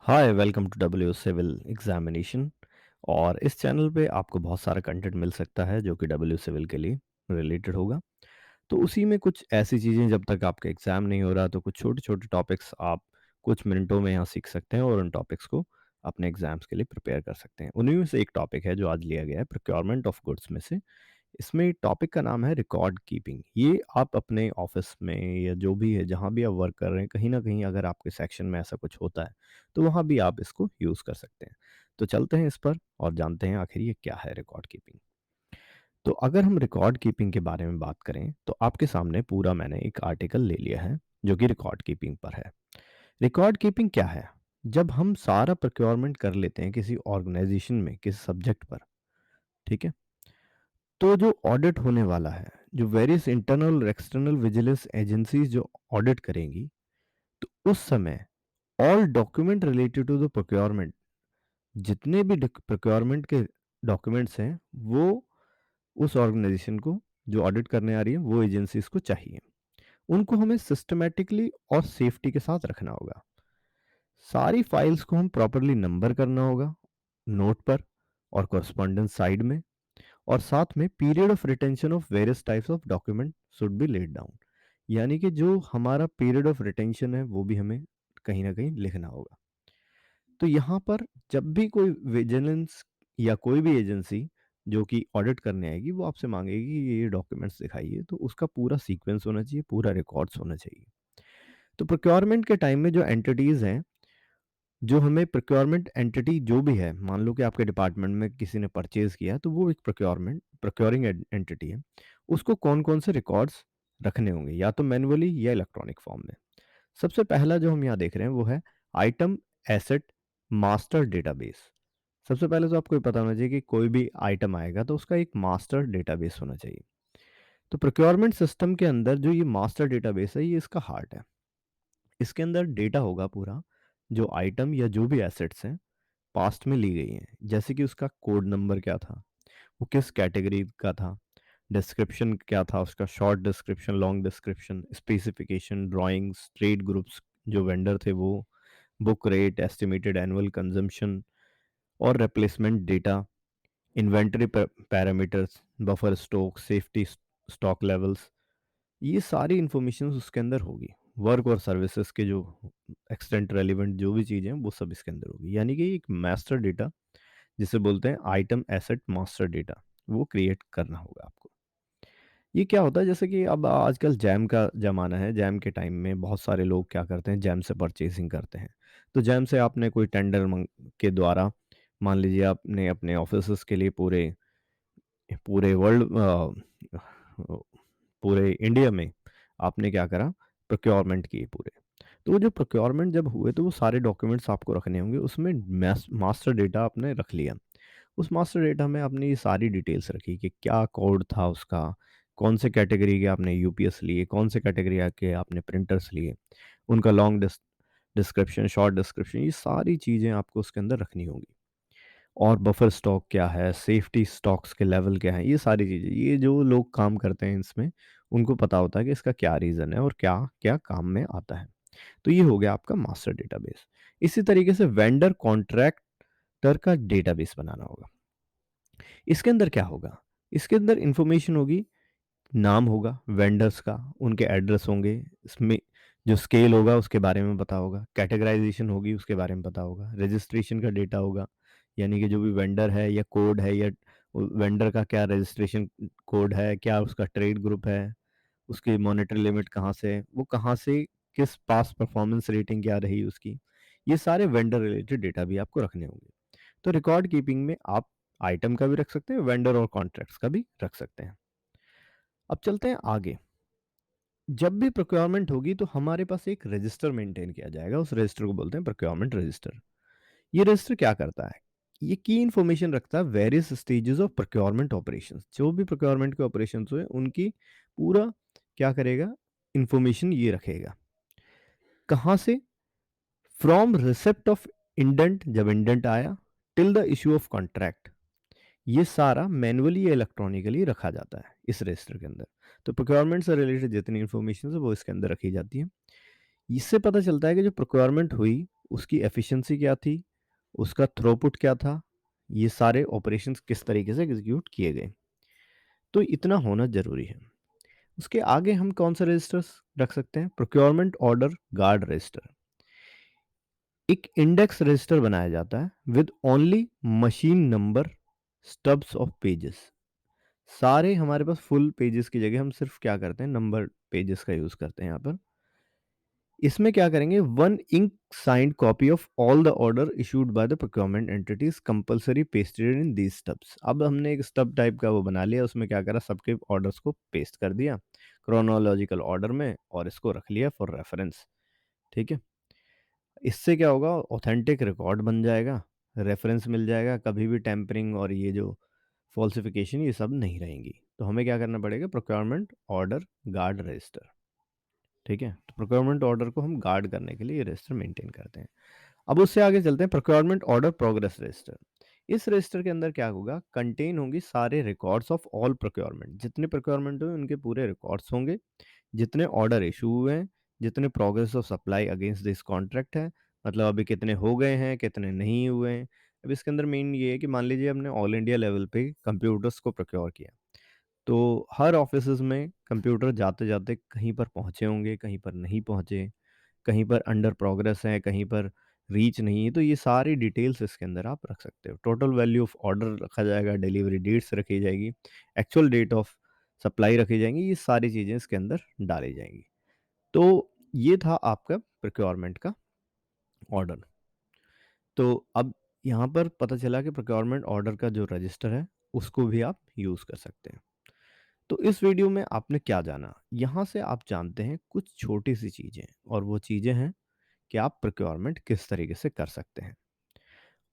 Hi welcome to W civil examination. और इस channel पे आपको बहुत सारा कंटेंट मिल सकता है जो कि डब्ल्यू सिविल के लिए रिलेटेड होगा। तो उसी में कुछ ऐसी चीज़ें, जब तक आपका एग्ज़ाम नहीं हो रहा तो कुछ छोटे छोटे टॉपिक्स आप कुछ मिनटों में यहाँ सीख सकते हैं और उन टॉपिक्स को अपने एग्ज़ाम्स के लिए प्रिपेयर कर सकते हैं। उन्हीं में से एक टॉपिक है जो आज लिया गया है प्रोक्योरमेंट ऑफ गुड्स में से। इसमें टॉपिक का नाम है रिकॉर्ड कीपिंग। ये आप अपने ऑफिस में या जो भी है, जहाँ भी आप वर्क कर रहे हैं, कहीं ना कहीं अगर आपके सेक्शन में ऐसा कुछ होता है तो वहाँ भी आप इसको यूज़ कर सकते हैं। तो चलते हैं इस पर और जानते हैं आखिर ये क्या है रिकॉर्ड कीपिंग। तो अगर हम रिकॉर्ड कीपिंग के बारे में बात करें तो आपके सामने पूरा मैंने एक आर्टिकल ले लिया है जो कि रिकॉर्ड कीपिंग पर है। रिकॉर्ड कीपिंग क्या है? जब हम सारा प्रोक्योरमेंट कर लेते हैं किसी ऑर्गेनाइजेशन में किसी सब्जेक्ट पर, ठीक है, तो जो ऑडिट होने वाला है, जो वेरियस इंटरनल और एक्सटर्नल विजिलेंस एजेंसीज जो ऑडिट करेंगी, तो उस समय all document related to the procurement, जितने भी प्रोक्योरमेंट के डॉक्यूमेंट्स हैं, वो उस ऑर्गेनाइजेशन को जो ऑडिट करने आ रही है वो एजेंसीज को चाहिए। उनको हमें सिस्टमेटिकली और सेफ्टी के साथ रखना होगा। सारी फाइल्स को हम प्रॉपरली नंबर करना होगा नोट पर और कॉरस्पॉन्डेंस साइड में। और साथ में period of retention of various types of document should be laid down. यानी कि जो हमारा पीरियड ऑफ रिटेंशन है वो भी हमें कहीं ना कहीं लिखना होगा। तो यहाँ पर जब भी कोई विजिलेंस या कोई भी एजेंसी जो कि ऑडिट करने आएगी वो आपसे मांगेगी कि ये डॉक्यूमेंट्स दिखाइए, तो उसका पूरा सीक्वेंस होना चाहिए, पूरा रिकॉर्ड्स होना चाहिए। तो प्रोक्योरमेंट के टाइम में जो एंटिटीज़ हैं, जो हमें प्रोक्योरमेंट एंटिटी जो भी है, मान लो कि आपके डिपार्टमेंट में किसी ने परचेज किया तो वो एक प्रोक्योरिंग एंटिटी है। उसको कौन कौन से रिकॉर्ड्स रखने होंगे, या तो मैनुअली या इलेक्ट्रॉनिक फॉर्म में। सबसे पहला जो हम यहाँ देख रहे हैं वो है आइटम एसेट मास्टर डेटाबेस। सबसे पहले तो आपको ये पता होना चाहिए कि कोई भी आइटम आएगा तो उसका एक मास्टर डेटाबेस होना चाहिए। तो प्रोक्योरमेंट सिस्टम के अंदर जो ये मास्टर डेटाबेस है, ये इसका हार्ट है। इसके अंदर डेटा होगा पूरा, जो आइटम या जो भी एसेट्स हैं पास्ट में ली गई हैं, जैसे कि उसका कोड नंबर क्या था, वो किस कैटेगरी का था, डिस्क्रिप्शन क्या था उसका, short description, long description, specification, drawings, trade groups जो वेंडर थे वो, book rate, estimated annual consumption और replacement data, inventory parameters, buffer stock, safety stock levels, ये सारी इंफॉर्मेशन उसके अंदर होगी। वर्क और सर्विसेज के जो एक्सटेंट रेलिवेंट जो भी चीज़ें हैं वो सब इसके अंदर होगी। यानी कि एक मास्टर डेटा, जिसे बोलते हैं आइटम एसेट मास्टर डेटा, वो क्रिएट करना होगा आपको। ये क्या होता है, जैसे कि अब आजकल जैम का ज़माना है। जैम के टाइम में बहुत सारे लोग क्या करते हैं, जैम से परचेसिंग करते हैं। तो जैम से आपने कोई टेंडर के द्वारा, मान लीजिए आपने अपने ऑफिस के लिए पूरे पूरे वर्ल्ड पूरे इंडिया में आपने क्या करा, प्रोक्योरमेंट किए पूरे। तो वो जो प्रोक्योरमेंट जब हुए तो वो सारे डॉक्यूमेंट्स आपको रखने होंगे उसमें। मास्टर डेटा आपने रख लिया। उस मास्टर डेटा में आपने ये सारी डिटेल्स रखी कि क्या कोड था उसका, कौन से कैटेगरी के आपने यूपीएस लिए, कौन से कैटेगरी के आपने प्रिंटर्स लिए, उनका लॉन्ग डिस्क्रिप्शन, शॉर्ट डिस्क्रिप्शन, ये सारी चीज़ें आपको उसके अंदर रखनी होंगी। और बफर स्टॉक क्या है, सेफ्टी स्टॉक्स के लेवल क्या है, ये सारी चीज़ें, ये जो लोग काम करते हैं इसमें उनको पता होता है कि इसका क्या रीज़न है और क्या क्या काम में आता है। तो ये हो गया आपका मास्टर डेटाबेस। इसी तरीके से वेंडर कॉन्ट्रैक्टर का डेटाबेस बनाना होगा। इसके अंदर क्या होगा, इसके अंदर इंफॉर्मेशन होगी, नाम होगा वेंडर्स का, उनके एड्रेस होंगे, इसमें जो स्केल होगा उसके बारे में पता होगा, कैटेगराइजेशन होगी उसके बारे में पता होगा, रजिस्ट्रेशन का डेटा होगा, यानी कि जो भी वेंडर है या कोड है, या वेंडर का क्या रजिस्ट्रेशन कोड है, क्या उसका ट्रेड ग्रुप है, उसकी मॉनेटरी लिमिट कहाँ से है, वो कहाँ से, किस पास परफॉर्मेंस रेटिंग क्या रही उसकी, ये सारे वेंडर रिलेटेड डेटा भी आपको रखने होंगे। तो रिकॉर्ड कीपिंग में आप आइटम का भी रख सकते हैं, वेंडर और कॉन्ट्रैक्ट्स का भी रख सकते हैं। अब चलते हैं आगे। जब भी प्रोक्योरमेंट होगी तो हमारे पास एक रजिस्टर मेंटेन किया जाएगा, उस रजिस्टर को बोलते हैं प्रोक्योरमेंट रजिस्टर। ये रजिस्टर क्या करता है, ये की इंफॉर्मेशन रखता है various stages of procurement operations. जो भी प्रोक्योरमेंट के ऑपरेशंस हुए उनकी पूरा क्या करेगा, इंफॉर्मेशन ये रखेगा। कहाँ से, फ्रॉम रिसेप्ट ऑफ इंडेंट, जब इंडेंट आया, till the issue of contract, ये सारा मैनुअली या इलेक्ट्रॉनिकली रखा जाता है इस रजिस्टर के अंदर। तो प्रोक्योरमेंट से रिलेटेड जितनी इन्फॉर्मेशन है वो इसके अंदर रखी जाती है। इससे पता चलता है कि जो प्रोक्योरमेंट हुई उसकी एफिशिएंसी क्या थी, उसका थ्रूपुट क्या था, ये सारे ऑपरेशंस किस तरीके से एग्जीक्यूट किए गए। तो इतना होना ज़रूरी है। उसके आगे हम कौन सा रजिस्टर्स रख सकते हैं? Procurement order guard register. एक इंडेक्स रजिस्टर बनाया जाता है with only machine number stubs of pages. सारे हमारे पास फुल पेजेस की जगह हम सिर्फ क्या करते हैं, नंबर पेजेस का यूज़ करते हैं यहाँ पर। इसमें क्या करेंगे, one ink signed copy of all the order issued by the procurement entities compulsory pasted in these stubs. अब हमने एक स्टब टाइप का वो बना लिया, उसमें क्या करा, सबके ऑर्डर्स को पेस्ट कर दिया क्रोनोलॉजिकल ऑर्डर में और इसको रख लिया फॉर रेफरेंस। ठीक है, इससे क्या होगा, ऑथेंटिक रिकॉर्ड बन जाएगा, रेफरेंस मिल जाएगा, कभी भी टेम्परिंग और ये जो फॉल्सिफिकेशन ये सब नहीं रहेंगी। तो हमें क्या करना पड़ेगा, प्रोक्योरमेंट ऑर्डर गार्ड रजिस्टर। ठीक है, तो प्रोक्योरमेंट ऑर्डर को हम गार्ड करने के लिए ये रजिस्टर मेंटेन करते हैं। अब उससे आगे चलते हैं, प्रोक्योरमेंट ऑर्डर प्रोग्रेस रजिस्टर। इस रजिस्टर के अंदर क्या होगा, कंटेन होंगी सारे रिकॉर्ड्स ऑफ ऑल प्रोक्योरमेंट, जितने प्रोक्योरमेंट हुए उनके पूरे रिकॉर्ड्स होंगे, जितने ऑर्डर इशू हुए हैं, जितने progress of supply against this contract है, मतलब अभी कितने हो गए हैं, कितने नहीं हुए हैं। अब इसके अंदर मेन ये है कि मान लीजिए हमने ऑल इंडिया लेवल पे कंप्यूटर्स को प्रोक्योर किया, तो हर ऑफिसेज में कंप्यूटर जाते जाते कहीं पर पहुंचे होंगे, कहीं पर नहीं पहुंचे, कहीं पर अंडर प्रोग्रेस है, कहीं पर रीच नहीं है। तो ये सारी डिटेल्स इसके अंदर आप रख सकते हो। टोटल वैल्यू ऑफ ऑर्डर रखा जाएगा, डिलीवरी डेट्स रखी जाएगी, एक्चुअल डेट ऑफ सप्लाई रखी जाएंगी, ये सारी चीज़ें इसके अंदर डाली जाएंगी। तो ये था आपका प्रोक्योरमेंट का ऑर्डर। तो अब यहाँ पर पता चला कि प्रोक्योरमेंट ऑर्डर का जो रजिस्टर है उसको भी आप यूज़ कर सकते हैं। तो इस वीडियो में आपने क्या जाना, यहाँ से आप जानते हैं कुछ छोटी सी चीज़ें, और वो चीज़ें हैं कि आप प्रोक्योरमेंट किस तरीके से कर सकते हैं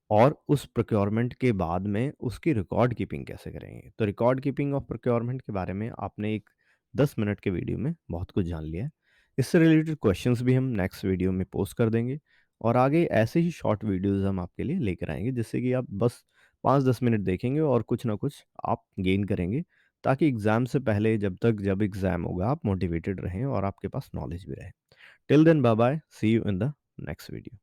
और उस प्रोक्योरमेंट के बाद में उसकी रिकॉर्ड कीपिंग कैसे करेंगे। तो रिकॉर्ड कीपिंग ऑफ प्रोक्योरमेंट के बारे में आपने एक 10 मिनट के वीडियो में बहुत कुछ जान लिया है। इससे रिलेटेड क्वेश्चंस भी हम नेक्स्ट वीडियो में पोस्ट कर देंगे, और आगे ऐसे ही शॉर्ट वीडियोस हम आपके लिए लेकर आएंगे, जिससे कि आप बस 5-10 मिनट देखेंगे और कुछ ना कुछ आप गेन करेंगे, ताकि एग्ज़ाम से पहले जब एग्ज़ाम होगा आप मोटिवेटेड रहें और आपके पास नॉलेज भी रहे। Till then bye bye, see you in the next video.